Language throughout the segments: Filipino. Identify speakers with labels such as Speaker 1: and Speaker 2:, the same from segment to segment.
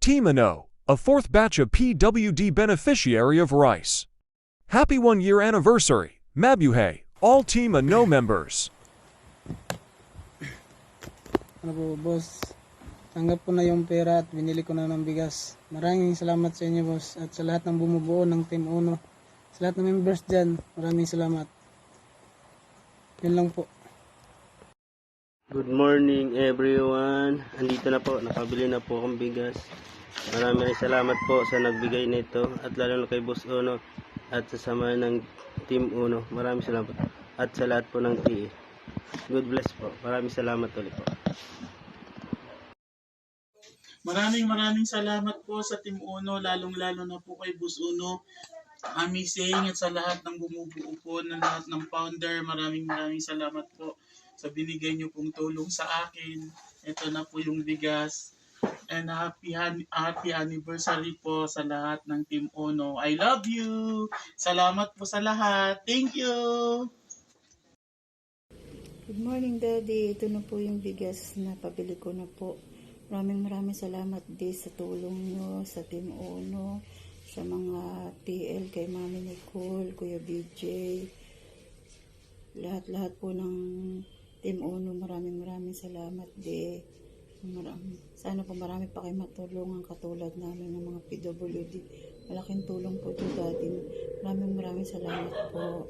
Speaker 1: Team Ano, a fourth batch of PWD beneficiary of rice. Happy 1-year anniversary, Mabuhay, all Team Ano members.
Speaker 2: Ano po, boss? Tanggap ko na yung pera at binili ko na ng bigas. Maraming salamat sa inyo, boss. At sa lahat ng bumubuo ng Team Uno. Sa lahat ng members dyan, maraming salamat. Yun lang po.
Speaker 3: Good morning everyone. Andito na po, nakabili na po akong bigas. Maraming salamat po sa nagbigay nito at lalo na kay Boss Uno at sa sama ng Team Uno. Maraming salamat at sa lahat po ng TE. God bless po. Maraming salamat ulit po.
Speaker 4: Maraming salamat po sa Team Uno, lalong-lalo na po kay Boss Uno, Amising at sa lahat ng bumubuo po, ng lahat ng founder. Maraming salamat po sa binigay niyo pong tulong sa akin. Ito na po yung bigas. And happy anniversary po sa lahat ng Team Uno. I love you! Salamat po sa lahat. Thank you!
Speaker 5: Good morning, Daddy. Ito na po yung bigas na pabili ko na po. Maraming salamat din sa tulong nyo, sa Team Uno, sa mga TL, kay Mami Nicole, Kuya BJ, lahat po ng Team Uno. Maraming salamat din. Sana po marami pa kayo matulungan katulad namin ng mga PWD. Malaking tulong po ito, Daddy. Maraming salamat po.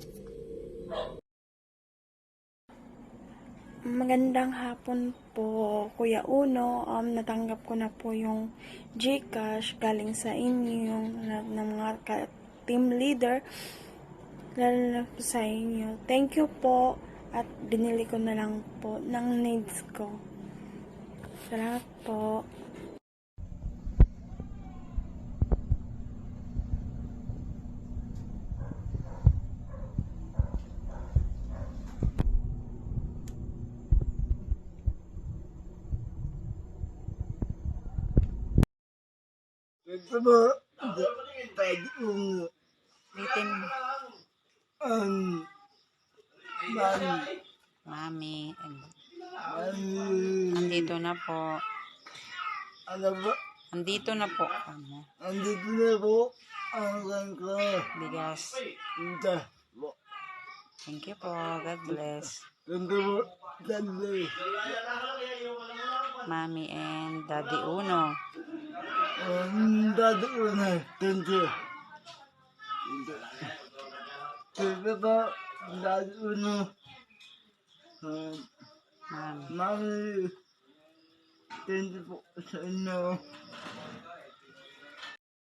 Speaker 6: Magandang hapon po, Kuya Uno. Natanggap ko na po yung GCash galing sa inyo, yung ng mga team leader, lalo na po sa inyo. Thank you po at binili ko na lang po ng needs ko. Salamat po.
Speaker 2: Ito ba? Tagi Uno.
Speaker 5: Bitin, Mami. Andito na po.
Speaker 2: Ano ba?
Speaker 5: Andito na po.
Speaker 2: Andito na po. Ang ko.
Speaker 5: Bigas.
Speaker 2: Ito po.
Speaker 5: Thank you po. God bless.
Speaker 2: Ito po. Sandali.
Speaker 5: Mami and Daddy Uno.
Speaker 2: Dati Uno. Thank you. Ito po. Dati Uno.
Speaker 5: Mami.
Speaker 2: Mami. Thank you po sa inyo.